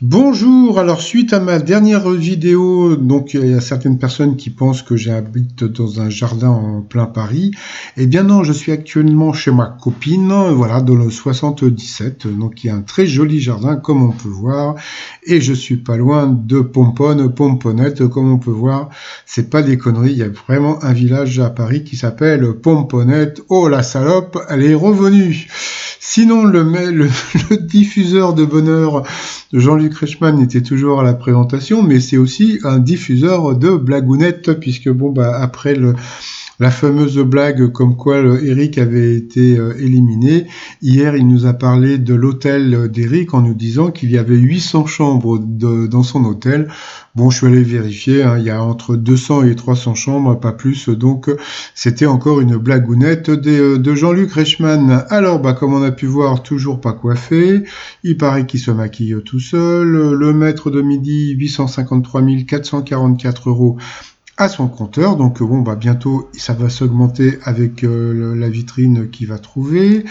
Bonjour, alors suite à ma dernière vidéo, donc il y a certaines personnes qui pensent que j'habite dans un jardin en plein Paris. Eh bien non, je suis actuellement chez ma copine, voilà, dans le 77, donc il y a un très joli jardin comme on peut voir, et je suis pas loin de Pomponne, Pomponnette, comme on peut voir, c'est pas des conneries, il y a vraiment un village à Paris qui s'appelle Pomponnette. Oh la salope, elle est revenue. Sinon, le diffuseur de bonheur Jean-Luc Reichmann était toujours à la présentation, mais c'est aussi un diffuseur de blagounettes, puisque bon, bah, après la fameuse blague comme quoi Eric avait été éliminé, hier il nous a parlé de l'hôtel d'Eric en nous disant qu'il y avait 800 chambres dans son hôtel. Bon, je suis allé vérifier, hein, il y a entre 200 et 300 chambres, pas plus, donc c'était encore une blagounette de Jean-Luc Reichmann. Alors, bah, comme on a pu voir, toujours pas coiffé, il paraît qu'il se maquille tout seul, le maître de midi, 853 444 € à son compteur. Donc bon, bah bientôt ça va s'augmenter avec la vitrine qu'il va trouver.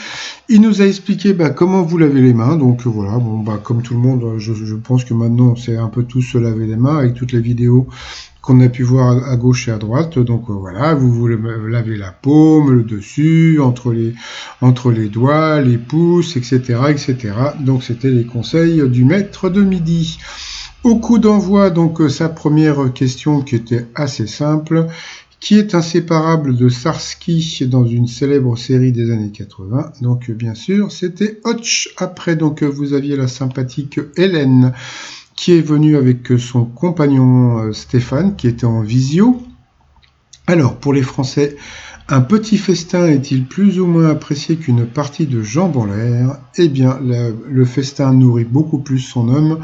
Il nous a expliqué comment vous lavez les mains. Donc voilà, bon bah comme tout le monde, je pense que maintenant on sait un peu tous se laver les mains avec toutes les vidéos qu'on a pu voir à gauche et à droite. Donc voilà, vous lavez la paume, le dessus, entre les doigts, les pouces, etc., etc. Donc c'était les conseils du maître de midi. Au coup d'envoi, donc sa première question qui était assez simple. Qui est inséparable de Starsky dans une célèbre série des années 80? Donc bien sûr, c'était Hotch. Après, donc vous aviez la sympathique Hélène qui est venue avec son compagnon Stéphane qui était en visio. Alors, pour les Français, un petit festin est-il plus ou moins apprécié qu'une partie de jambes en l'air? Eh bien, le festin nourrit beaucoup plus son homme,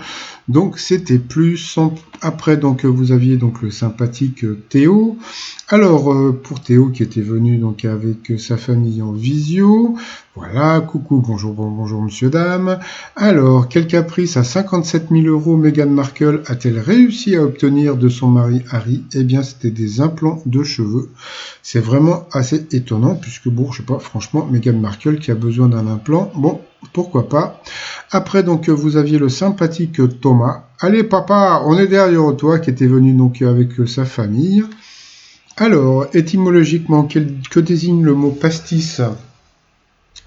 donc c'était plus. Après, donc vous aviez donc le sympathique Théo. Alors, pour Théo qui était venu donc avec sa famille en visio, voilà, coucou, bonjour, bonjour, monsieur, dame. Alors, quel caprice à 57 000 € Meghan Markle a-t-elle réussi à obtenir de son mari Harry? Eh bien, c'était des implants de cheveux. C'est vraiment assez étonnant, puisque bon, je sais pas, franchement, Meghan Markle qui a besoin d'un implant, bon, pourquoi pas. Après, donc, vous aviez le sympathique Thomas. Allez, papa, on est derrière toi, qui était venu donc avec sa famille. Alors, étymologiquement, que désigne le mot pastis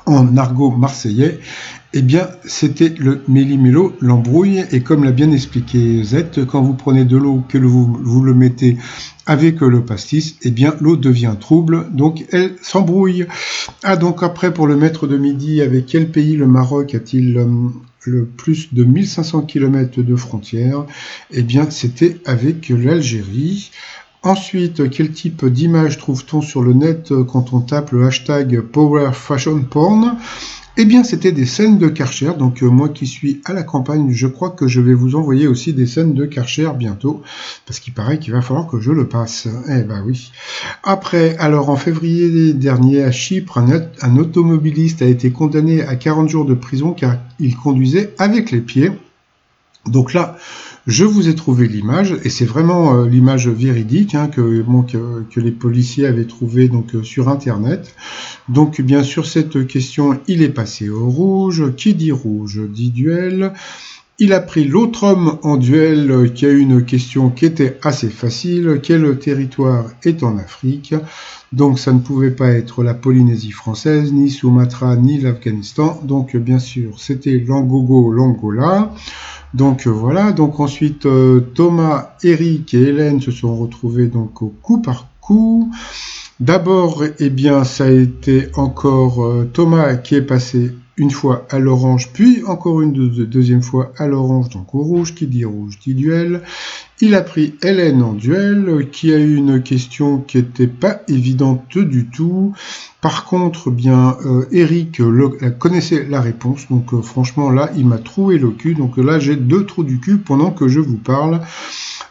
en argot marseillais? Eh bien, c'était le méli-mélo, l'embrouille, et comme l'a bien expliqué Z, quand vous prenez de l'eau, que vous le mettez avec le pastis, eh bien, l'eau devient trouble, donc elle s'embrouille. Ah, donc après, pour le maître de midi, avec quel pays le Maroc a-t-il le plus de 1500 km de frontières? Eh bien, c'était avec l'Algérie. Ensuite, quel type d'image trouve-t-on sur le net quand on tape le hashtag Power Fashion Porn? Eh bien, c'était des scènes de Karcher. Donc, moi qui suis à la campagne, je crois que je vais vous envoyer aussi des scènes de Karcher bientôt, parce qu'il paraît qu'il va falloir que je le passe. Eh ben oui. Après, alors en février dernier à Chypre, un automobiliste a été condamné à 40 jours de prison car il conduisait avec les pieds. Donc là, je vous ai trouvé l'image, et c'est vraiment l'image véridique que les policiers avaient trouvée donc sur Internet. Donc bien sûr, cette question, il est passé au rouge. Qui dit rouge dit duel. Il a pris l'autre homme en duel qui a eu une question qui était assez facile. Quel territoire est en Afrique? Donc ça ne pouvait pas être la Polynésie française, ni Sumatra, ni l'Afghanistan. Donc bien sûr, c'était l'Angola. Donc voilà, donc ensuite Thomas, Eric et Hélène se sont retrouvés donc au coup par coup. D'abord, eh bien, ça a été encore Thomas qui est passé une fois à l'orange, puis encore une deuxième fois à l'orange, donc au rouge. Qui dit rouge dit duel. Il a pris Hélène en duel, qui a eu une question qui n'était pas évidente du tout. Par contre, bien, Eric connaissait la réponse, donc franchement là, il m'a troué le cul. Donc là, j'ai 2 trous du cul pendant que je vous parle.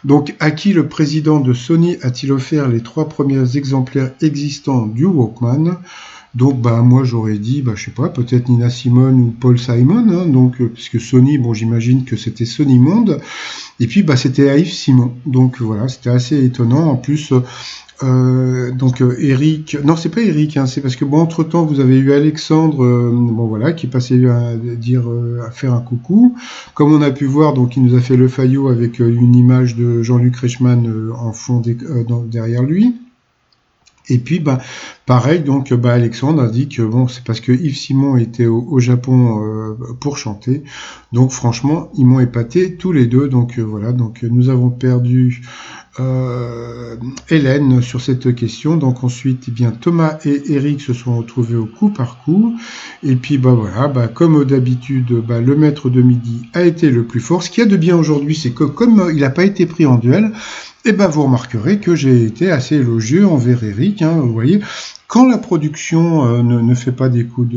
Donc, à qui le président de Sony a-t-il offert les 3 premiers exemplaires existants du Walkman? Donc, moi, j'aurais dit, je sais pas, peut-être Nina Simone ou Paul Simon, hein, donc, puisque Sony, bon, j'imagine que c'était Sony Monde, et puis, c'était Yves Simon. Donc, voilà, c'était assez étonnant. En plus, Eric, non c'est pas Eric, hein, c'est parce que bon entre temps vous avez eu Alexandre, bon voilà, qui passait à faire un coucou. Comme on a pu voir, donc il nous a fait le faillot avec une image de Jean-Luc Reichmann en fond derrière lui. Et puis, pareil, donc, Alexandre a dit que bon, c'est parce que Yves Simon était au Japon pour chanter. Donc, franchement, ils m'ont épaté tous les deux. Donc, voilà. Donc, nous avons perdu Hélène sur cette question. Donc, ensuite, eh bien, Thomas et Eric se sont retrouvés au coup par coup. Et puis, voilà, comme d'habitude, le maître de midi a été le plus fort. Ce qu'il y a de bien aujourd'hui, c'est que comme il n'a pas été pris en duel, eh vous remarquerez que j'ai été assez élogieux envers Eric, hein, vous voyez. Quand la production ne fait pas des coups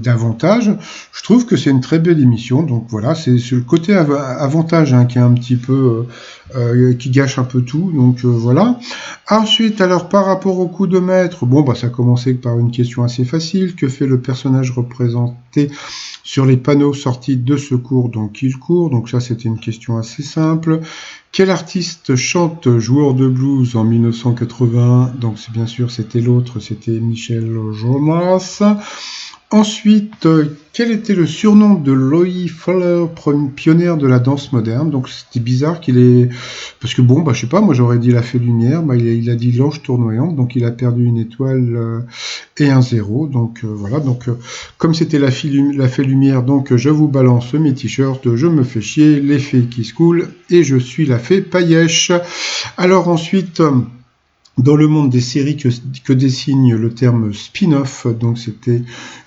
d'avantage, je trouve que c'est une très belle émission. Donc voilà, c'est le côté avantage hein, qui est un petit peu qui gâche un peu tout. Donc voilà. Ensuite, alors par rapport au coup de maître, ça commençait par une question assez facile. Que fait le personnage représenté sur les panneaux sortis de secours, donc il court. Donc ça, c'était une question assez simple. Quel artiste chante Joueur de blues en 1981? Donc c'est bien sûr, c'était l'autre, c'était Michel Jonas. Ensuite, quel était le surnom de Loie Fuller, pionnière de la danse moderne? Donc c'était bizarre qu'il ait... Parce que je sais pas, moi j'aurais dit la fée lumière, il a dit l'ange tournoyante, donc il a perdu une étoile et un zéro. Donc voilà, donc comme c'était la fée lumière, donc je vous balance mes t-shirts, je me fais chier, les fées qui se coulent, et je suis la fée paillèche. Alors ensuite... Dans le monde des séries que désigne le terme spin-off, donc c'était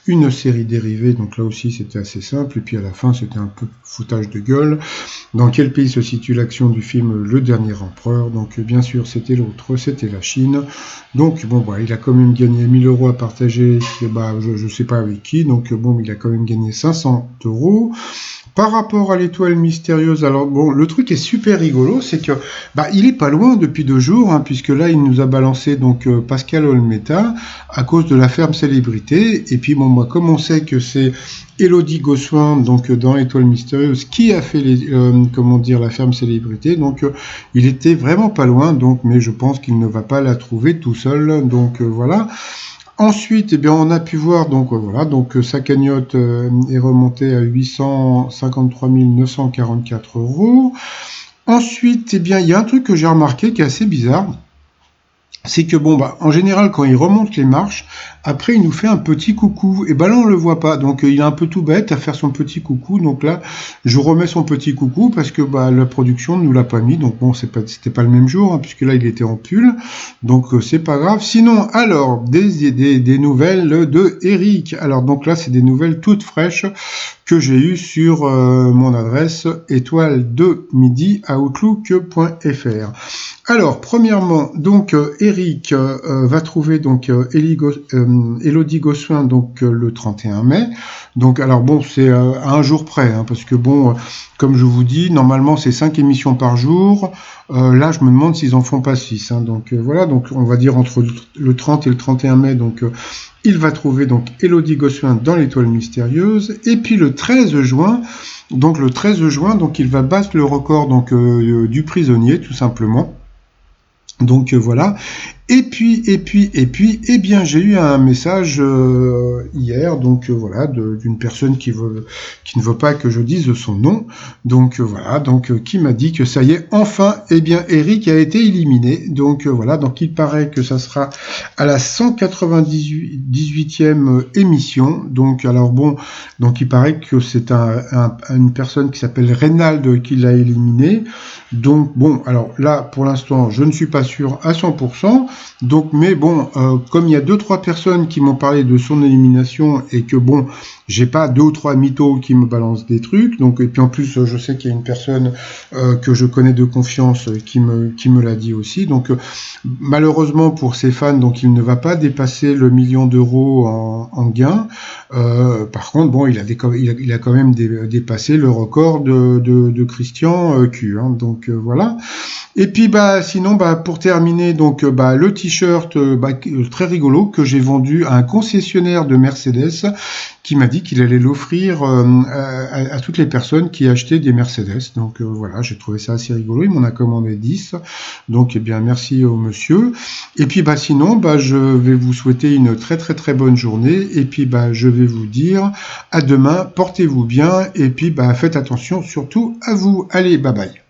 une série dérivée, donc là aussi c'était assez simple, et puis à la fin c'était un peu foutage de gueule. Dans quel pays se situe l'action du film Le Dernier Empereur? Donc bien sûr c'était l'autre, c'était la Chine. Donc il a quand même gagné 1000 € à partager, je sais pas avec qui, donc il a quand même gagné 500 €. Par rapport à l'étoile mystérieuse, alors le truc est super rigolo, c'est que il est pas loin depuis 2 jours, hein, puisque là il nous a balancé donc Pascal Olmeta à cause de la ferme célébrité. Et puis comme on sait que c'est Élodie Gossuin, donc dans l'étoile mystérieuse, qui a fait la ferme célébrité, donc il était vraiment pas loin, donc mais je pense qu'il ne va pas la trouver tout seul, donc voilà. Ensuite, on a pu voir, donc sa cagnotte est remontée à 853 944 €. Ensuite, il y a un truc que j'ai remarqué qui est assez bizarre. C'est que en général, quand il remonte les marches, après il nous fait un petit coucou. Et là on le voit pas, donc il est un peu tout bête à faire son petit coucou. Donc là, je remets son petit coucou parce que la production ne nous l'a pas mis. Donc c'était pas le même jour, hein, puisque là il était en pull. Donc c'est pas grave. Sinon, alors des nouvelles de Eric. Alors donc là, c'est des nouvelles toutes fraîches que j'ai eues sur mon adresse étoile2midi@outlook.fr. Alors, premièrement, donc Eric va trouver donc Élodie Gossuin donc le 31 mai. Donc alors c'est à un jour près, hein, parce que comme je vous dis, normalement c'est 5 émissions par jour. Là, je me demande s'ils en font pas 6. Hein, donc voilà, donc on va dire entre le 30 et le 31 mai, donc il va trouver donc Élodie Gossuin dans l'étoile mystérieuse. Et puis le 13 juin, donc il va battre le record donc du prisonnier, tout simplement. Donc voilà. Et puis, j'ai eu un message hier, donc voilà, d'une personne qui ne veut pas que je dise son nom, donc voilà, donc qui m'a dit que ça y est, enfin, Eric a été éliminé, donc voilà, donc il paraît que ça sera à la 198e émission, donc alors donc il paraît que c'est une personne qui s'appelle Reynald qui l'a éliminé, donc alors là, pour l'instant, je ne suis pas sûr à 100%. Donc, mais comme il y a 2-3 personnes qui m'ont parlé de son élimination et que j'ai pas 2 ou 3 mythos qui me balancent des trucs. Donc, et puis en plus, je sais qu'il y a une personne que je connais de confiance qui me l'a dit aussi. Donc, malheureusement pour ses fans, donc il ne va pas dépasser le 1 million d'euros en gain. Par contre, il a quand même dépassé le record de Christian Q. Hein, donc voilà. Et puis sinon pour terminer donc le le t-shirt très rigolo que j'ai vendu à un concessionnaire de Mercedes qui m'a dit qu'il allait l'offrir à toutes les personnes qui achetaient des Mercedes. Donc voilà, j'ai trouvé ça assez rigolo. Il m'en a commandé 10. Donc eh bien merci au monsieur. Et puis sinon, je vais vous souhaiter une très très très bonne journée. Et puis je vais vous dire à demain. Portez-vous bien. Et puis faites attention surtout à vous. Allez, bye bye.